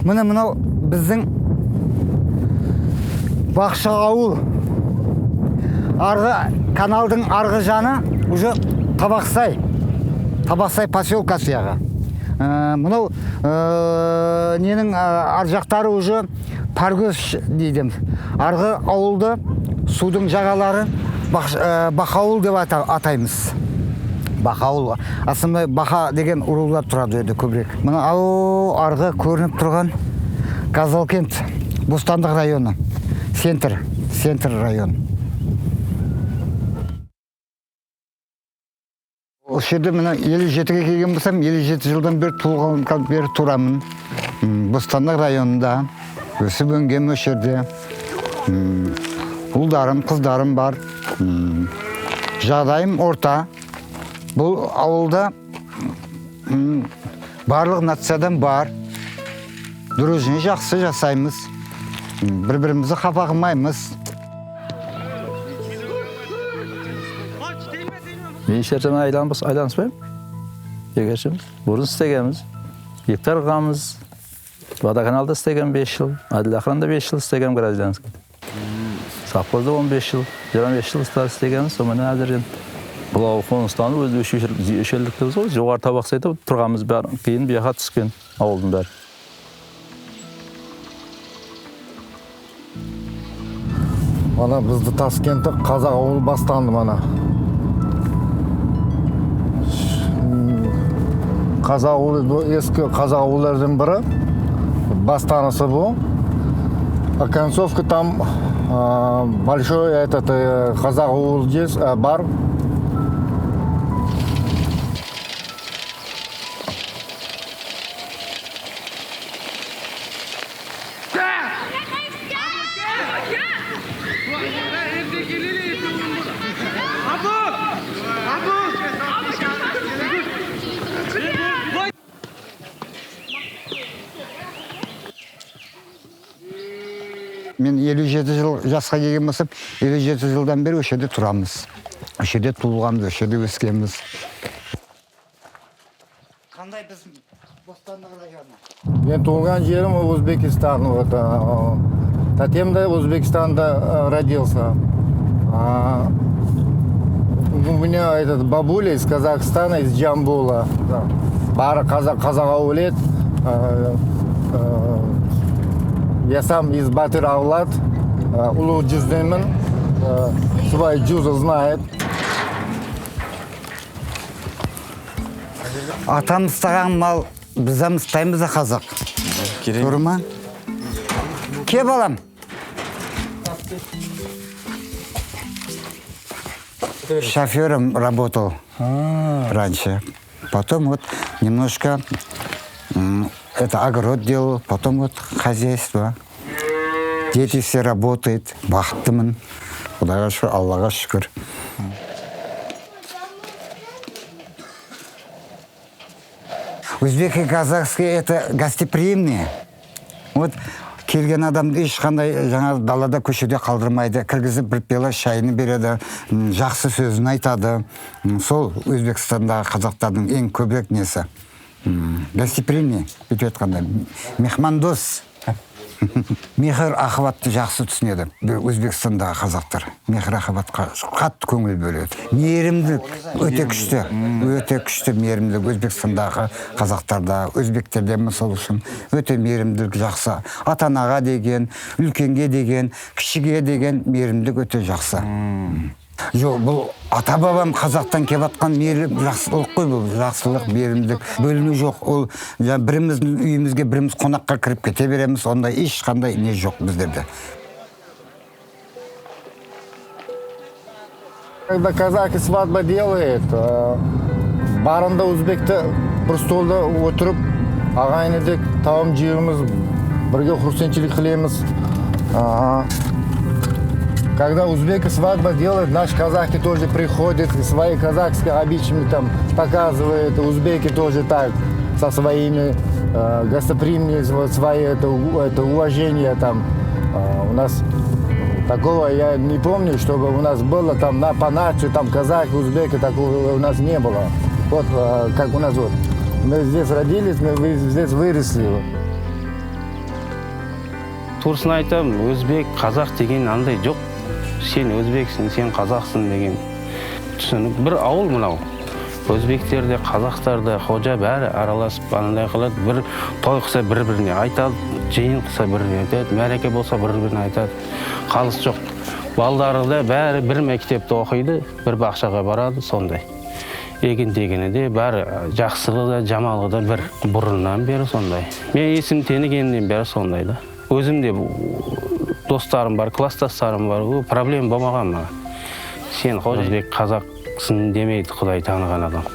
Мынау біздің Бақша ауыл. Арғы каналдың арғы жаны уже Табақсай поселкасы яға. Мынау ненің ар жақтары уже Паргөз дейдім. Арғы ауылды судың жағалары Бақауыл деп атаймыз. Бақауыл. Асымда Бақа деген ұрулар тұрады өйді көбірек. Мұны арғы көрініп тұрған Казалкент, Бостандық районы, центр район. Осы жерде мына 57-ге келген болсам, 57 жылдан бері туылғаннан бері тұрамын. Бостандық районында өсіп өнген осы жерде. Ұлдарым, қыздарым бар. Жағдайым орта. Бұл ауылда барлық нациядан бар. Дружный жақсы жасаймыз. Бір-бірімізді қапа қылмаймыз. Мен шершемен айланыспайым. Егершіміз. Бұрын істегеніміз. Гектар қамыз. Водоканалда істеген 5 жыл. Адилахранда 5 жыл істеген гражданский. Сапқозда 15 жыл. 25 жыл істегеніміз. Сонымен әзірден. Бұл Қоныстану өз өшеліктіміз ғой. Жоғары Табақсайда тұрғамыз бәрі. Кейін бияға түскен ауылдың бәрі. Мана бізді Таскентті қазақ ауыл бастанды мана. Қазақ ауылы, ескі қазақ ауылдардан бірі. Бастанысы бұл. Оконцовка там большой этот қазақ ауыл здесь бар. Мен 57 жыл жасқа келген болсам, 57 жылдан бері осы жерде тұрамыз. Осы жерде туылғанбыз, осы жерде өскенбіз. Қандай біз Бостандық районы? Мен туылған жерім Өзбекистан. Татьемда Өзбекистанда родился. У меня этот бабуля из Казахстана, из Джамбула. Бары қазақ ауылет. Я сам из Батыр Авлад, Улу Джуздемін, свой Джуза знает. Атам ұстаған мал, бізден ұстаймыз да қазақ. Көрі Ке балам? Шофером работал раньше. Потом вот немножко это огород делал, потом вот хозяйство. Дети все работают, бақыттымын. Құдайға шүкір, Аллаға шүкір. Узбеки и казахские это гостеприимные. Вот келген адамды ешқандай жаңа далада көшеде қалдырмайды, кіргізіп бір пиала шайын береді, жақсы сөзін айтады. Сол Өзбекстандағы қазақтардың ең көбірек несі. Гостеприимный, бүйтіп айтқанда, мехмандос. Мехір ақыбатты жақсы түсінеді Өзбекстандағы қазақтар. Мехір ақыбатқа қатты көңіл бөледі. Мейірімділік өте күшті мейірімділік Өзбекстандағы қазақтарда, өзбектерде мысал үшін өте мейірімділік жақсы. Ата-анаға деген, үлкенге деген, кішіге деген мейірімділік өте жақсы. Жоқ, бұл ата-бабам қазақтан кеватқан мейірім жақсылық қой, бұл жақсылық, мейірімділік бөліну жоқ. Ол біріміздің үйімізге біріміз қонаққа кіріп кете береміз, онда ешқандай не жоқ біздерде. Когда казахи свадьба делает, барында өзбекті бір столда отырып, ағайындық тауым жейміз, бірге хрустенчілік қылеміз. Когда узбеки свадьба делают, наши казахи тоже приходят, свои казахские обычаи там показывают, узбеки тоже так, со своими гостеприимными, свои это уважение там. У нас такого я не помню, чтобы у нас было там по нации, там казахи, узбеки, такого у нас не было. Вот как у нас вот. Мы здесь родились, мы здесь выросли. турасын айтамын, өзбек, қазақ деген андай жоқ. Сен өзбексің, сен қазақсың деген түсінік. Бір ауыл мынау. Өзбектерде, қазақтарда, қожа бәрі араласып, андай қылады. Бір той қылса бір-біріне айтады, жиын қылса бір-біріне айтады, мәреке болса бір-біріне айтады. Қалыс жоқ. Балдары да бәрі бір мектепте оқиды, бір бақшаға барады, сондай. Егін-дегені де бәрі жақсылығы да, жамалы да бір бұрыннан бері сондай. Мен есім тенігеннен бері сондай да. Өзімде достарым бар, класстастарым бар, проблема болмаған маған. Сен өзбек, қазақсың демейді Құдай таныған адам.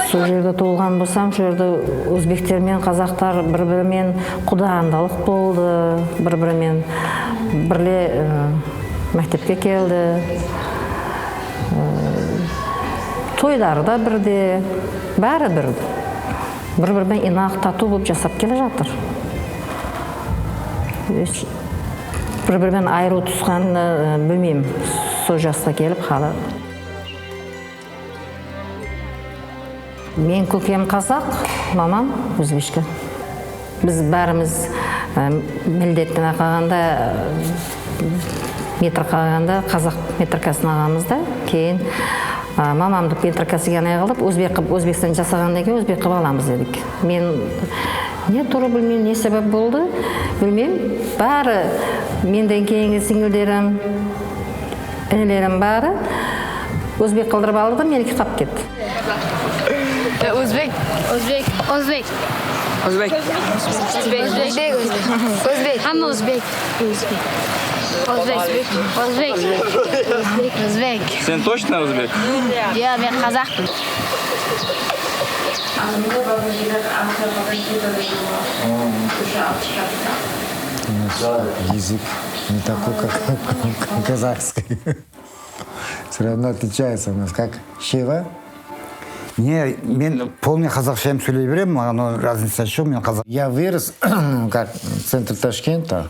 Сол жерде туылған болсам, сол жерде өзбектер мен қазақтар бір-бірімен құдағандалық болды, бір-бірімен бірле мектепке келді. Тойлары да бірде, бәрі бірді. Бір-бірімен инақ тату болып жасап келе жатыр. Бір-бірімен айыру түсқанын білмеймін, сол жасқа келіп қалады. Мен көкем қазақ, мамам өзбекше. Біз бәріміз міндеттен қалғанда, метр қалғанда қазақ метркасын ағамыз да, кейін мамамды метркасы ғана қалып, Өзбекстан жасағаннан кейін өзбек қылып аламыз дедік. Мен не туры білмеймін, не себеп болды, білмеймін. Бәрі менден кейінгі сіңілдерім, інілерім бәрі өзбек қылдырып алды да, менікі қап кетті. Özbek. Özbek. Özbek. Özbek. Özbek. Özbek. Hamma Özbek. Özbek. Özbek. Özbek. Özbek. Sen точно Özbek? Ya ben Kazak'ım. Язык не такой, как казахский. Все равно отличается у нас. Как Шева? Не, мен полный қазақшаем сөйлей беремін, маған разница жоқ, мен қазақ. Я вырос как в центре Ташкента.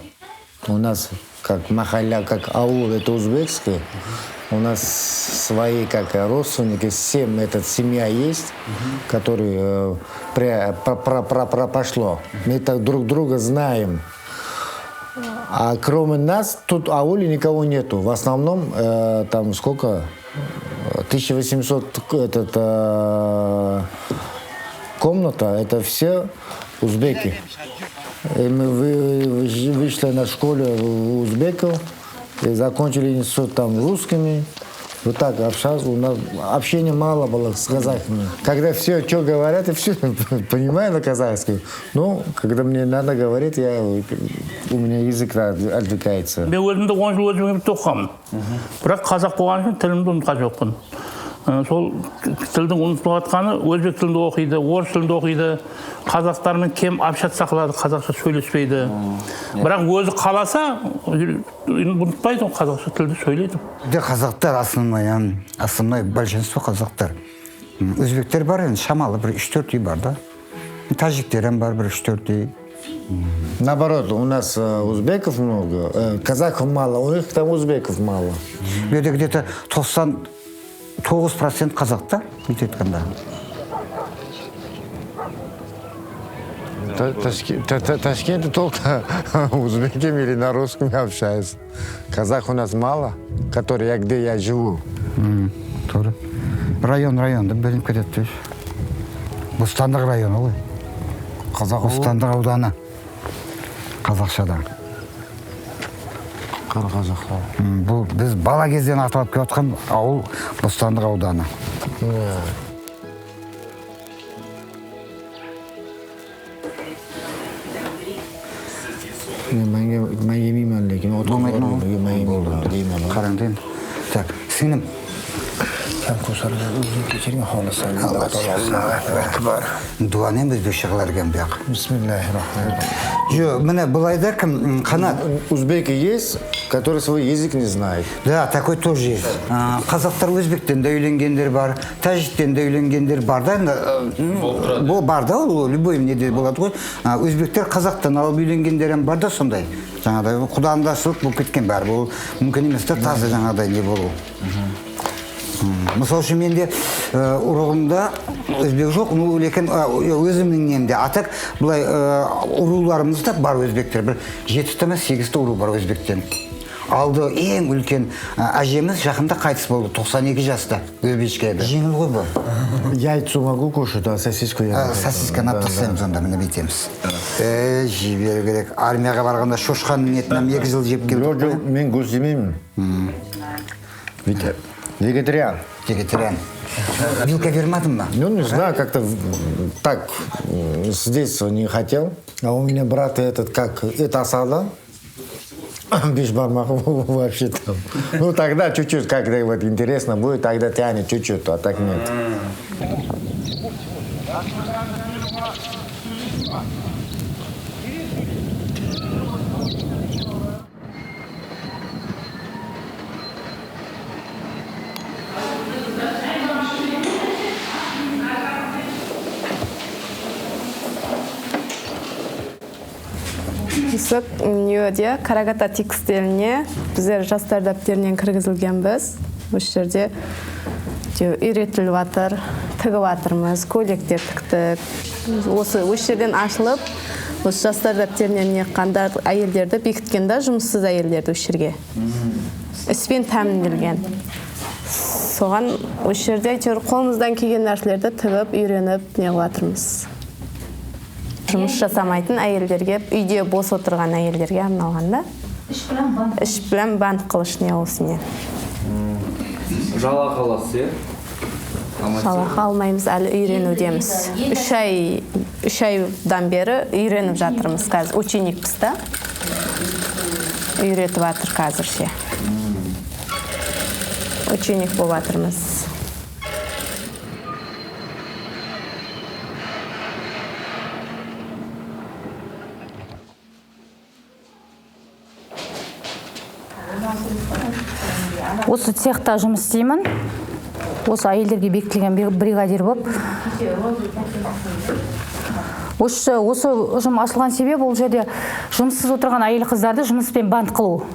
У нас как махалля, как аул, это узбекский. У нас свои как родственники, семья есть, которые прошло. Мы так друг друга знаем. А кроме нас тут ауле никого нету. В основном там сколько? 1800 комната, это все узбеки. И мы вышли на школе узбеков и закончили институт там русскими. Вот так общался. У нас общения мало было с казахами. Когда все, что говорят, я все понимаю на казахском. Но когда мне надо говорить, у меня язык отвлекается. Мен өзімді 10 жыл өзбекте оқығанмын. Бірақ қазақ болған үшін тілімді ұмытқан жоқпын. Сол тілдің ұмытылып жатқаны өзбек тілінде оқиды, орыс тілінде оқиды, қазақтармен кем общаться қылады, қазақша сөйлеспейді. Бірақ өзі қаласа, ұмытпайды, қазақша тілді сөйлейді. Қазақтар основной большинство қазақтар. Өзбектер бар, шамалы бір 3-4 үй бар да. Тажиктерім бар бір 3-4 үй. Наоборот, у нас узбеков много, казахов мало, у них там узбеков мало. Это где-то 99% қазақта, бүйтіп айтқанда. Ташкенте только узбеками или на русском общаются. Казах у нас мало, где я живу. Район, да, бөлініп кетеді. Бостандық районы ғой. Бостандық ауданы. Қазақшада. Қазақ. Бұл біз бала кезден аталып келіп жатқан ауыл Бостандық ауданы. Ben yemeyeyim lekin. Қараңдайын. Так, сіңім, Kem kusarga uzun geçirin halasa. Allahu akbar. Duanı özbekçe kılarken bir yak. Bismillahirrahmanirrahim. Yo, mene bulayda kim kanat? Узбеки есть, которые свой язык не знают. Да, такой тоже есть. Қазақтар өзбектен де үйленгендер бар, тәжіктен де үйленгендер бар да. Бұл бар да, ол любой неде болады ғой. Өзбектер қазақтан алып үйленгендер бар да сондай. Жаңағыдай құдандашылық болып кеткен бар. Бұл мүмкін емес та таза жаңағыдай не болу. Мысалы үшін менде ұрығымда өзбек жоқ, лекен өзімнің немде атак бұлай ұруларымызда бар өзбектер. Бір 7-8 ұру бар өзбектен. Алды ең үлкен әжеміз жақында қайтыс болды, 92 жаста, өзбекшке. Жеңіл ғой бұл. Яйцо могу кушать, а сосиску я. Сосисканы тастаймыз онда, міне бейтеміз. Жебер керек. Армияға барғанда шошқаның етінен 2 жыл жеп келдік. Жоқ, мен көз жемеймін. Вегетариан. Вегетариан. Вилка вермадың ба? Ну, не знаю, как-то так с детства не хотел. А у меня брат этот, как, это осада. Без бармахов вообще там. Ну, тогда чуть-чуть, когда вот интересно будет, тогда тянет чуть-чуть, а так нет. Мысық неде Карагата текстиліне біздер жастар дәптерінен кіргізілгенбіз. Осы жерде үйретіліп жатыр, тігіп жатырмыз, көйлектер тіктік. Осы жерден ашылып, осы жастар дәптерінен не қандар әйелдерді бекіткенде жұмыссыз әйелдерді осы жерге. Іспен тәмінделген. Соған осы жерде қолымыздан келген нәрселерді тігіп, үйреніп не жатырмыз. Жұмыс жасамайтын әйелдерге, үйде бос отырған әйелдерге арналғанда. Іш білән бант қылыш не осыне. Жалақы аласыз, Жалақы алмаймыз, әлі үйренудеміз. 3 айдан бері үйреніп жатырмыз қазір. Ученикпіз да. Үйретіп жатыр қазірше. Ученик болып жатырмыз. Осы цехта жұмыс істеймін. Осы әйелдерге бекітілген бригадир болып. Осы ұжым ашылған себеп ол жерде жұмыссыз отырған әйел қыздарды жұмыспен бант қылу.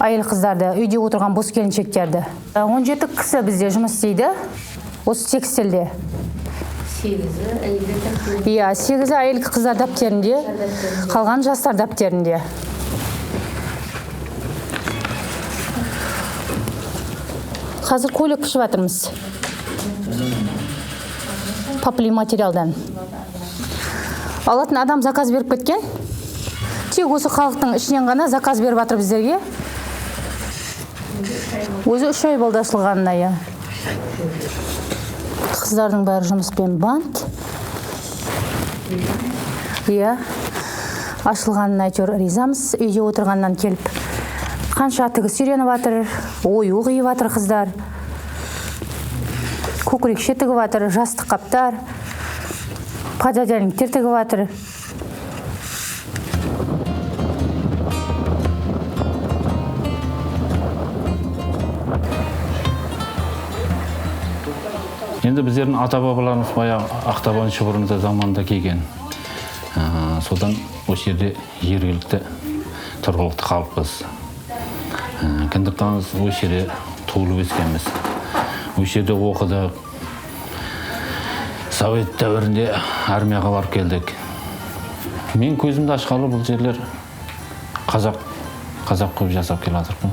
Әйел қыздарды, үйде отырған бос келіншектерді. 17 кісі бізде жұмыс істейді. Осы текстилде. 8-і әйел қыздар дәптерінде, қалған жастар дәптерінде. Қазір көйлек пішіп жатырмыз. Папли материалдан. Алатын адам заказ беріп кеткен. Тек осы халықтың ішінен ғана заказ беріп жатыр біздерге. Өзі 3 ай болды ашылғанына, я. Қыздардың бәрі жұмыспен бант. Я. Ашылғанына әйтеуір ризамыз. Үйде отырғаннан келіп. Қанша тігіс үйреніп жатыр, ою қиып жатыр қыздар. Көкірекше тігіп жатыр, жастық қаптар, пододеяльниктер тігіп жатыр. Енді біздердің ата-бабаларымыз баяғы ақтабан шұбырында заманында келген. Содан осы жерде жергілікті тұрғылықты халықпыз. Кіндіктанымыз осы жерде туылып өскенбіз. Осы жерде оқыдық. Совет дәуірінде армияға барып келдік. Мен көзімді ашқалы бұл жерлер қазақ көп жасап келе жатырмын.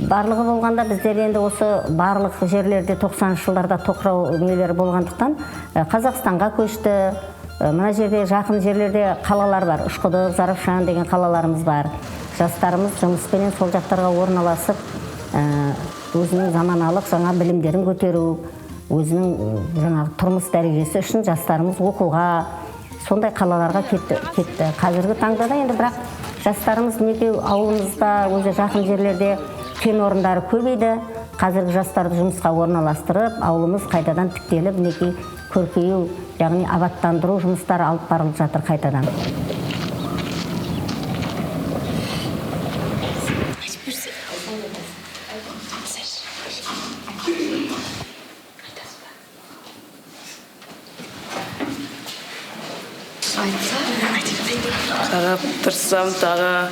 Барлығы болғанда біздер енді осы барлық жерлерде 90-шы жылдарда тоқырау нелері болғандықтан Қазақстанға көшті. Мына жерде жақын жерлерде қалалар бар. Үшқұдық, Зарafшан деген қалаларымыз бар. Жастарымыз жұмыспенен сол жақтарға орналасып, өзінің заманалық жаңа білімдерін көтеру, өзінің жаңа тұрмыс дәрежесі үшін жастарымыз оқуға, сондай қалаларға кетті. Қазіргі таңда да енді бірақ Жастарымыз неге ауылымызда, өзі жақын жерлерде кен орындары көбейді. Қазіргі жастарды жұмысқа орналастырып, ауылымыз қайтадан тіктеліп, неге көркею, яғни абаттандыру жұмыстары алып барылып жатыр қайтадан. Қарап тұрсам тағы,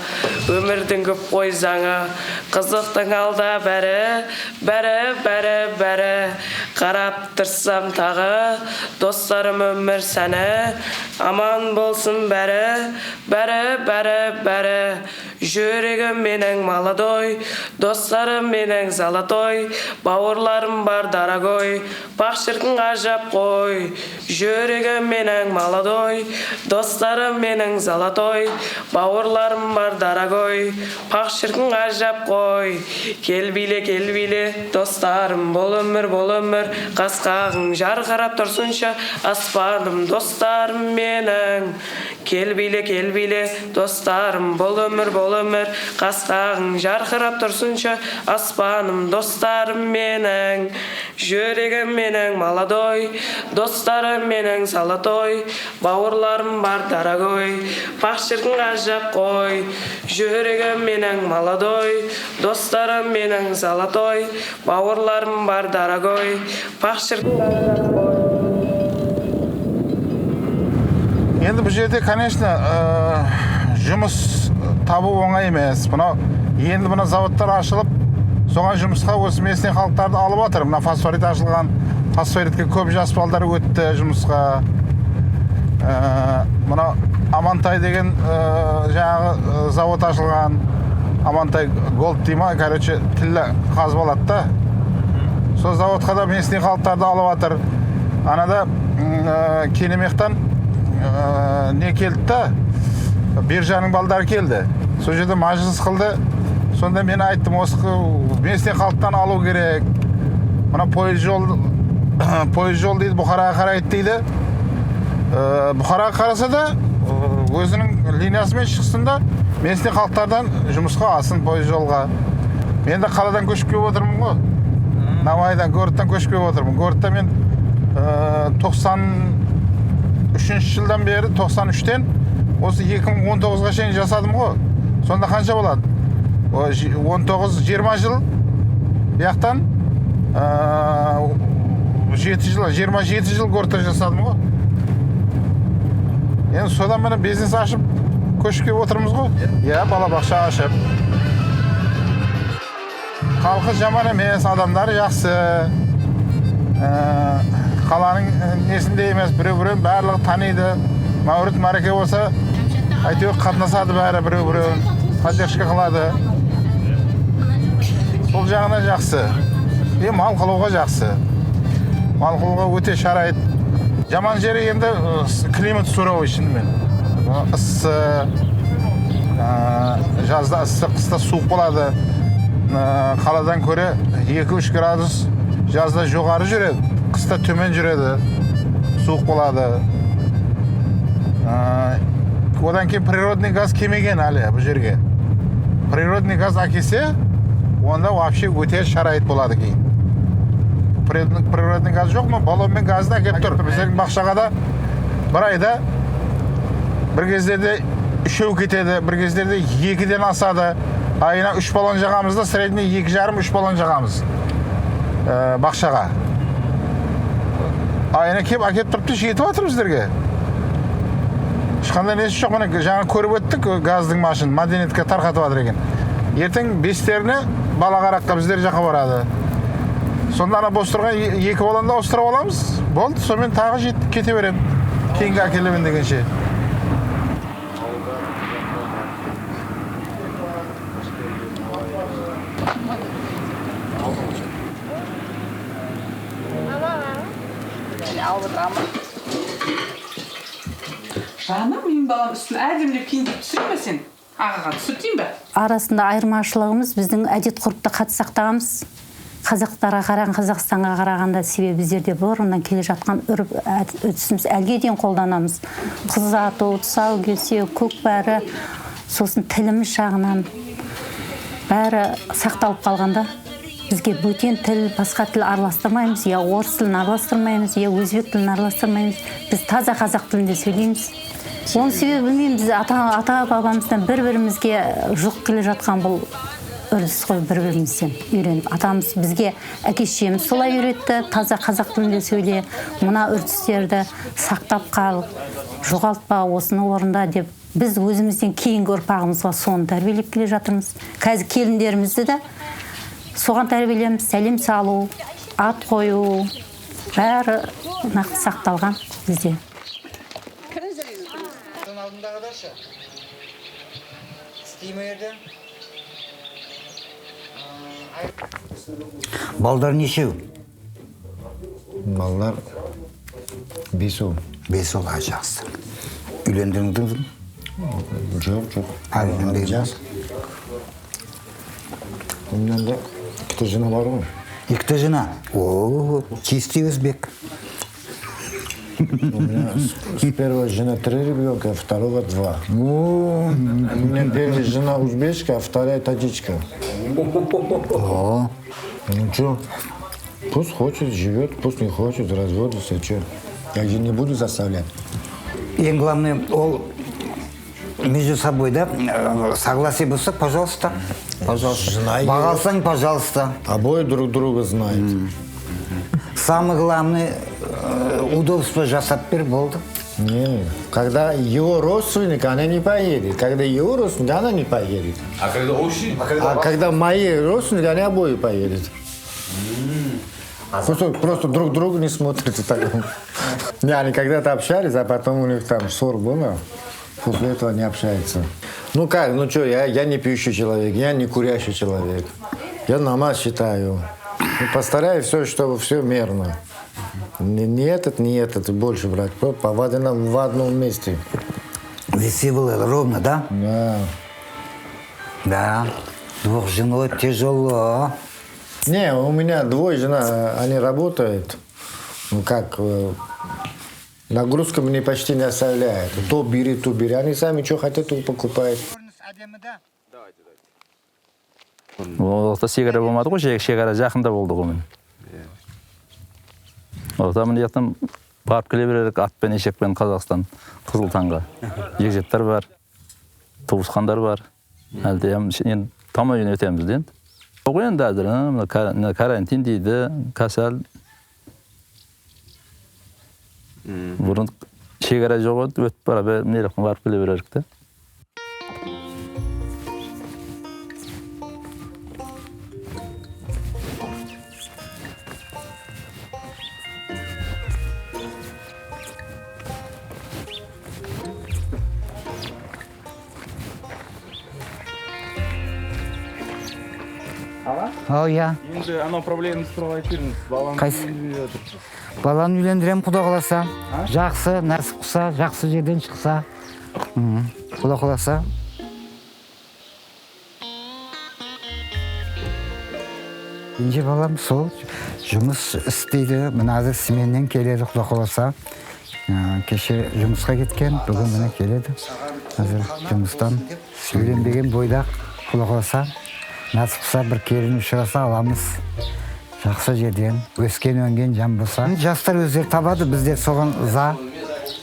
өмірдің көп қой заңы, қызықтың алда бәрі. Қарап тұрсам тағы, достарым өмір сәні, аман болсын бәрі. Жүрегім менің молодой, достарым менің золотой, бауырларым бар дорогой, бақ шіркін ғажап қой. Жүрегім менің молодой, достарым менің золотой, бауырларым бар дорогой, бақ шіркін ғажап қой. Кел биле, достарым, бол өмір, қасқағың жарқырап тұрсынша, аспаным достарым менің. Кел биле, достарым, бол өмір, қасқағың жарқырап тұрсынша, аспаным достарым менің. Жүрегім менің молодой, достарым менің золотой, бауырларым бар дорогой, бақ шіркін ғажап қой. Жүрегім менің молодой, достарым менің золотой, бауырларым бар дорогой, бақ шіркін ғажап қой. Енді бұл жерде, конечно, жұмыс табу оңай емес. Енді мына заводтар ашылып, соған жұмысқа осы местный халықтарды алып жатыр. Мына фосфорит ашылған, фосфоритке көп жас балдар өтті жұмысқа. Мына Амантай деген жаңағы завод ашылған. Амантай Голд дейма, короче, тілі қазып алады да. Сол заводқа да местный халықтарды алып жатыр. Анада Кенемектен не келді да, Биржаның балдары келді. Сол жерде мәжіліс қылды. Сонда мен айттым, осы местный халықтан алу керек. Мына пойыз жол дейді, Бұхараға қарайды дейді. Бұхараға қараса да, өзінің линиясымен шықсын да, местный халықтардан жұмысқа алсын пойыз жолға. Мен де қаладан көшіп келіп отырмын ғой. Навайдан, Городтан көшіп келіп отырмын. Городта мен 93 жылдан бері, 93-тен осы 2019-ға шейін жасадым ғой. Сонда қанша болады? 19-20 жыл яқтан 27 жыл Городта жасадым ғой. Енді содан мені бизнес ашып көшіп келіп отырмыз ғой. Балабақша ашып. Халқы жаман емес, адамдар жақсы. Қаланың несінде емес, біреу-біреуін барлығы таниды. Мәуріт мәреке болса, әйтеуір қатынасады бәрі біреу-біреуін. Поддержка қылады. Сол жағына жақсы. Мал қылуға жақсы. Мал қылуға өте шарайт. Жаман жері енді климат суровый шынымен. Ыссы, жазда ыссы, қыста суық болады. Қаладан көре 2-3 градус жазда жоғары жүреді, қыста төмен жүреді, суық болады. Одан кейін природный газ кемеген әлі бұл жерге. Природный газ әкелсе, онда вообще өте шарайт болады кейін. Природный газ жоқ ма? Баллонмен газды әкеліп тұр. Біздің бақшаға да бір айда бір кездерде 3 кетеді, бір кездерде 2-ден асады. Айына 3 баллон жағамыз да, средний 2,5-3 баллон жағамыз бақшаға. Айына кеп әкеп тұрыпты, жетіп жатыр біздерге. Ешқандай несі жоқ, міне жаңа көріп өттік газдың машин, мәдениетке тарқатып жатыр екен. Ертең 5-теріне Балағараққа біздер жаққа барады. Сонда ана бос тұрған 2 баллонды ауыстырып аламыз. Болды, сонымен тағы кете берем. Кейінгі әкелемін дегенше. Жаным, мен балам үстін әдемілеп киіндіріп түсірме сен? Ағаға түсіртейін бе? Арасында айырмашылығымыз біздің әдет-ғұрыпты қатты сақтағанымыз. Қазақтарға қараған, Қазақстанға қарағанда себебі біздерде бұрыннан келе жатқан үрдісіміз әлге дейін қолданамыз. Қыз ату, тұсау кесу, көкбәрі, сосын тіліміз жағынан бәрі сақталып қалғанда бізге бөтен тіл, басқа тіл араластырмаймыз, я орыс тілін араластырмаймыз, я өзбек тілін араластырмаймыз. Біз таза қазақ тілінде сөйлейміз. Оның себебі білмеймін, біз ата бабамыздан бір-бірімізге жұқ келе жатқан бұл үрдіс қой, бір-бірімізден үйреніп. Атамыз бізге, әке-шешеміз солай үйретті, таза қазақ тілінде сөйле, мына үрдістерді сақтап қал, жоғалтпа, осыны орында деп. Біз өзімізден кейінгі ұрпағымызға соны тәрбиелеп келе жатырмыз. Қазір келіндерімізді де соған тәрбиелеміз, сәлем салу, ат қою, бәрі нақты сақталған бізде. Балдар нешеу? Балдар 5 ол. 5 ол, жақсы. Үйлендіңіз бе? Жоқ. Үйленбеген. У меня да, 2 жена бар ғой. 2 жена? О, чистый өзбек. У меня с первой жены 3 ребенка, а второго 2. У меня первая жена узбечка, а вторая таджичка. О. Ну что, пусть хочет, живет, пусть не хочет, разводится, что. Я же не буду заставлять. Ең главное, ол между собой, да, согласие болса, пожалуйста. Бағалсаң, пожалуйста. Обои друг друга знают. Самое главное, удобство жасап бер, болды. Не, когда его родственник, она не поедет. Когда его родственник, она не поедет. А когда общий? А когда мои родственники, они обои поедут. Просто друг друга не смотрят. Не, они когда-то общались, а потом у них там ссор было. После этого не общаются. Ну как, ну что, я не пьющий человек, я не курящий человек. Я намаз читаю. Ну, постараюсь все, чтобы все мерно. Не этот, больше брать. В одном месте. Веси было ровно, да? Да. Да. 2 женой тяжело. Не, у меня 2 жена, они работают. Ну как, нагрузка мне почти не оставляет. То бери. Они сами что хотят, то покупают. Ол уақытта шекара болмады ғой, шекара жақында болды ғой мен. Орта міне жақтан барып келе берерік атпен, ешекпен Қазақстан, Қызылтанға. Егжеттер бар, туысқандар бар. Әлде енді тамайын өтеміз де. Ол енді әзір, карантин дейді, кәсәл. Бұрын шекара жоқ еді, өтіп бара неліктен барып келе берерік те. Ал, я. Енді анау проблеманы сұрап айтырмыз. Қайсы? Баланы үйлендірем, құда қаласа. Жақсы, нәсіп қылса, жақсы жерден шықса. Құда қаласа. Енже балам сол жұмыс істейді. Мына азыр сменнен келеді, құда қаласа. Кеше жұмысқа кеткен, бүгін міне келеді. Азыр жұмыстан сөйленбеген бойдақ, құда қаласа. Насып қылса бір келін ұшыраса аламыз. Жақсы жерден, өскен өнген жан болса. Жастар өздері табады, біздер соған за,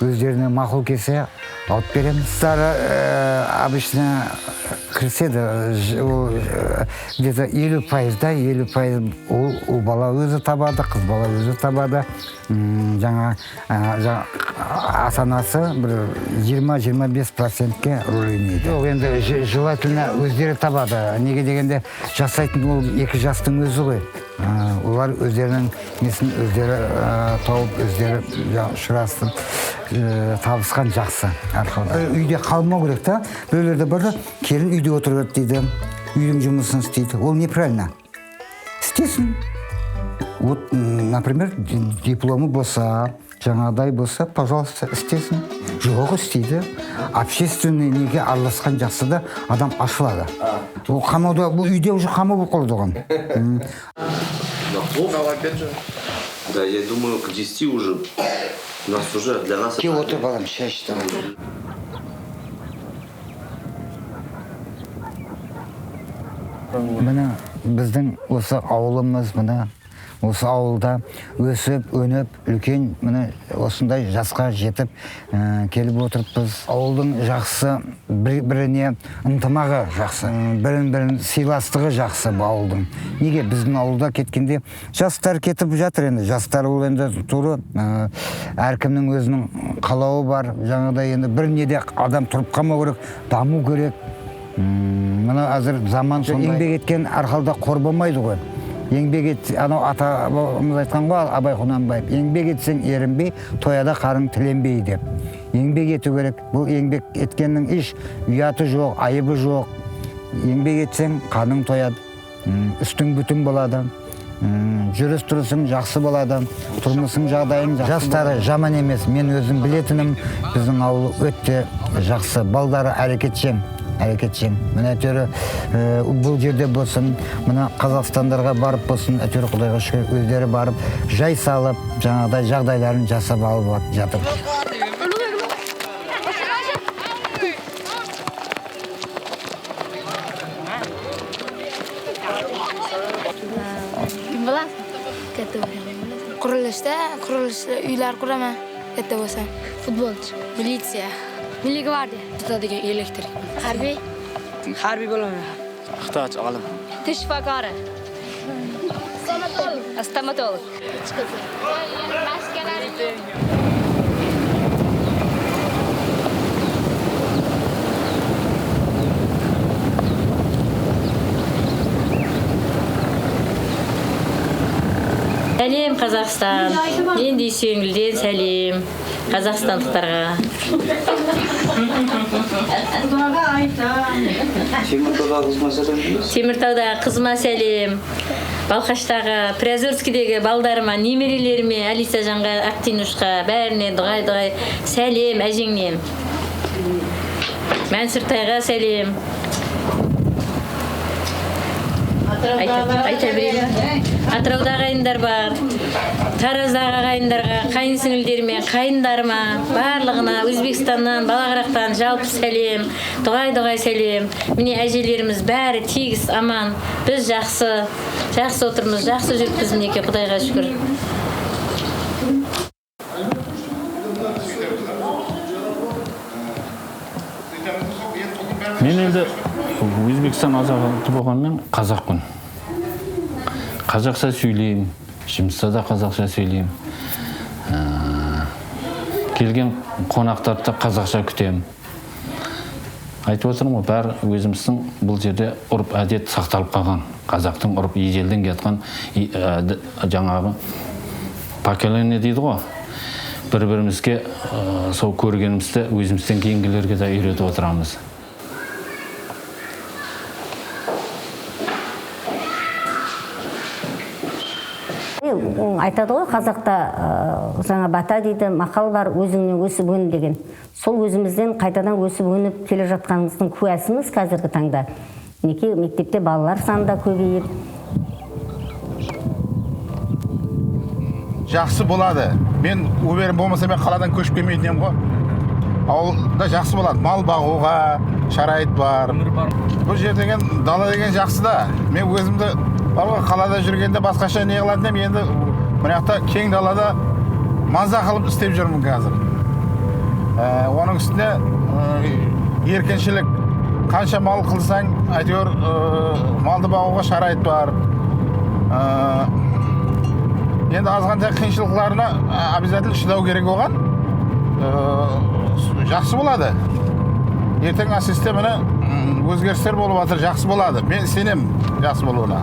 өздеріне мақұл келсе алып береміз. Сары обычно кірседі, где-то 50% ол бала өзі табады, қыз бала өзі табады. Жаңа ата-анасы бір 20-25%-ке рөл ойнайды. Ол енді желательно өздері табады. Неге дегенде жасайтын ол 2 жастың өзі ғой. Олар өздерінің несін өздері тауып, өздері ұшырасып, табысқан жақсы. Үйде қалмау керек та. Біреулерде бар, келін үйде отырып дейді, үйдің жұмысын істейді. Ол неправильно. Істесін. Вот, например, дипломы болса, жаңадай болса, пожалуйста, істесін. Жоқ істейді. Общественный неге араласқан жақсы да адам ашылады. Ол қамауда, бұл үйде уже қамау болып қалады оған. Опять же. Да, я думаю, к 10 уже у нас уже для нас... Ке отыр балам, шай ішті. Міне біздің осы ауылымыз, міне осы ауылда өсіп, өніп, үлкен міне осындай жасқа жетіп келіп отырыппыз. Ауылдың жақсы, біріне ынтымағы жақсы, бірін-бірін сыйластығы жақсы бұл ауылдың. Неге біздің ауылда кеткенде жастар кетіп жатыр енді. Жастар ол енді туры әркімнің өзінің қалауы бар. Жаңағыдай енді бір неде адам тұрып қалмау керек, даму керек. Мына азыр заман сондай. Еңбек еткен арқалда қор болмайды ғой. Еңбек ет, анау атамыз айтқан ғой, Абай Құнанбаев, еңбек етсең ерінбей, тояда қарың тіленбей деп. Еңбек ету керек. Бұл еңбек еткеннің еш ұяты жоқ, айыбы жоқ. Еңбек етсең қаның тояды, үстің бүтін болады, жүріс тұрысың жақсы болады, тұрмысың жағдайың жақсы. Жастары жаман емес, мен өзім білетінім, біздің ауыл өтте жақсы, балдары әрекетшең. Міне әйтеуір бұл жерде болсын, мына Қазақстандарға барып болсын, әйтеуір Құдайға шүкір өздері барып, жай салып, жаңағыдай жағдайларын жасап алып жатыр. Kim bilan? Katta bo'laman. Qurilishda uylar quraman. Katta bo'lsam. Futbolchi, militsiya, milliy gvardiya, tutadigan elektrik. Harbiy bo'laman. Xitoycha olim. Tish shifokori. Stomatolog. Сәлем Қазақстан. Мен де Сүйеңгілден сәлем қазақстандықтарға. Теміртаудағы қызыма сәлем. Балқаштағы, Приозерскідегі балдарыма, немерелеріме, Алиса Жанға, Ақтинушқа, бәріне дұғай сәлем әжеңнен. Мәнсүртайға сәлем. Айта берейін. Атыраудағы ағайындар бар, Тараздағы ағайындарға, қайын сіңілдеріме, қайындарыма, барлығына Өзбекстаннан, Балағырақтан жалпы сәлем, дұғай сәлем. Міне әжелеріміз бәрі тегіс аман, біз жақсы отырмыз, жақсы жүріппіз мінеке, Құдайға шүкір. Мен енді Өзбекстан азаматы болғанмен қазақпын. Қазақша сөйлеймін, жұмыста да қазақша сөйлеймін. Келген қонақтарды қазақша күтемін. Айтып отырмын ғой, бәрі өзіміздің бұл жерде ұрып әдет сақталып қалған. Қазақтың ұрып ежелден кеткен жаңағы поколение дейді ғой. Бір-бірімізге сол көргенімізді өзімізден кейінгілерге де үйретіп отырамыз. Айтады ғой, қазақта жаңа бата дейді, мақал бар, өзіңнен өсіп өн деген. Сол өзімізден қайтадан өсіп өніп келе жатқанымыздың куәсіміз қазіргі таңда. Неке мектепте балалар саны да көбейіп. Жақсы болады. Мен өберім болмаса мен қаладан көшіп келмейтін ем ғой. Ауылда жақсы болады. Мал бағуға шарайт бар. Бұл жер деген, дала деген жақсы да. Мен өзімді қалада жүргенде басқаша не қылатын ем, енді мынақта кең далада маза қылып істеп жүрмін қазір. Оның үстіне еркеншілік, қанша мал қылсаң, әйтеуір малды бағуға шарайт бар. Енді азғанда қиыншылықтарына обязательно шыдау керек оған. Жақсы болады. Ертең системаны өзгерістер болып жатыр, жақсы болады. Мен сенем жақсы болуына.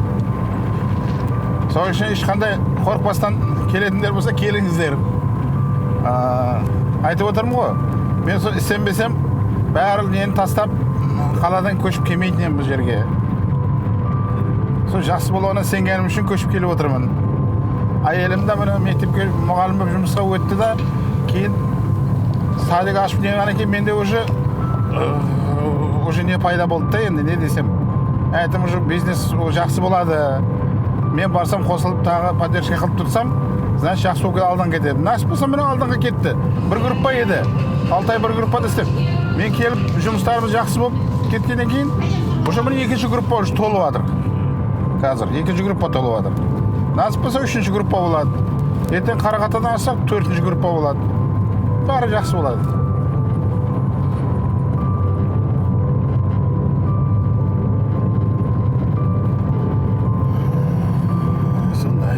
Сол үшін ешқандай қорықпастан келетіндер болса келіңіздер. Айтып отырмын ғой, мен сенбесем бәрі нені тастап қаладан көшіп келмейтін ем бұл жерге. Сол жақсы болуына сенгенім үшін көшіп келіп отырмын. Әйелім де мені мектепке мұғалім болып жұмысқа өтті да, кейін садик ашып неғана кейін менде уже не пайда болды да, енді не десем. Әйтім уже бизнес жақсы болады. Мен барсам қосылып тағы поддержка қылып тұрсам, значит жақсы өкіл алдан кетеді. Насып болса мені алданға кетті. Бір группа еді. 6 ай бір группада істеп. Мен келіп жұмыстарымыз жақсы болып кеткеннен кейін Уже міне екінші группа уже толып жатыр. Қазір екінші группа толып жатыр. Насып болса үшінші группа болады. Ертең Қарағаттыдан алсақ төртінші группа болады. Бәрі жақсы болады. Сондай.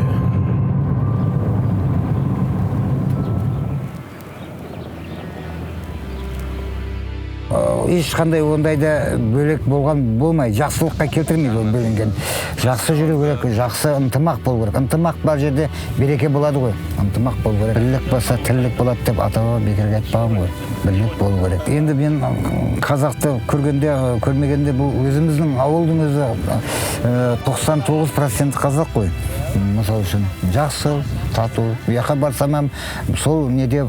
Ешқандай ондайда бөлек болған болмай, жақсылыққа келтірмейді ол бөлінген. Жақсы жүру керек, жақсы ынтымақ болу керек. Ынтымақ бар жерде береке болады ғой. Ынтымақ болу керек. Бірлік болса тірлік болады деп ата-баба бекерге айтпаған ғой. Бірлік болу керек. Енді мен қазақты көрмегенде бұл өзіміздің ауылдың өзі 99% қазақ қой. Мысал үшін жақсы, тату. Яқа барсам, сол неде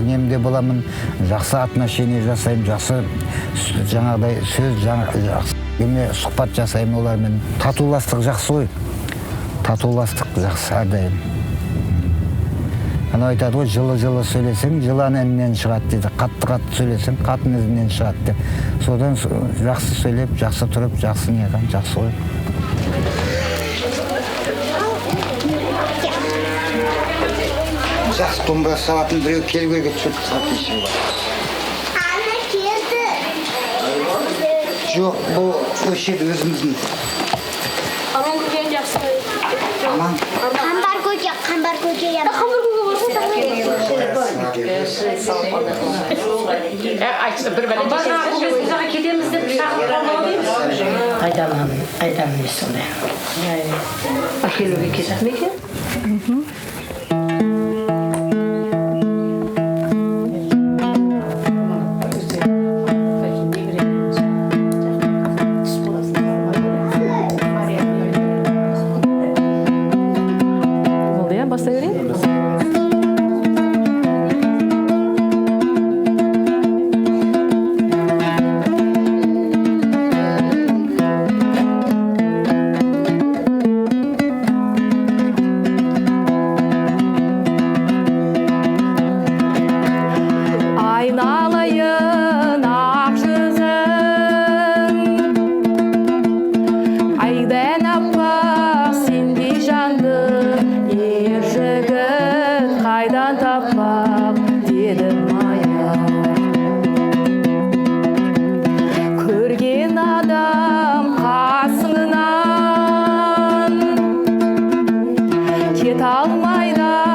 немде боламын, жақсы отношение жасаймын, жақсы жаңағыдай сөз, жақсы сұхбат жасаймын олармен. Татуластық жақсы ғой. Татуластық жақсы әрдайым. Ана айтады ғой, жылы-жылы сөйлесең, жылан інінен шығады дейді. Қатты-қатты сөйлесең, қатын ізінен шығады деп. Содан жақсы сөйлеп, жақсы тұрып, жақсы неған, жақсы ғой. Жақсы домбыра сағатын біреу келу керек еді, сағат ешім бар. Ана келді. Жоқ, бұл өшеді өзіміздің. Аман көкен жақсы. Аман. Қамбар көке. Қамбар көке кетеміз деп шақырып қалмаған Айдамын сондай. Әкелуге кетеді ме екен? Kет алмайда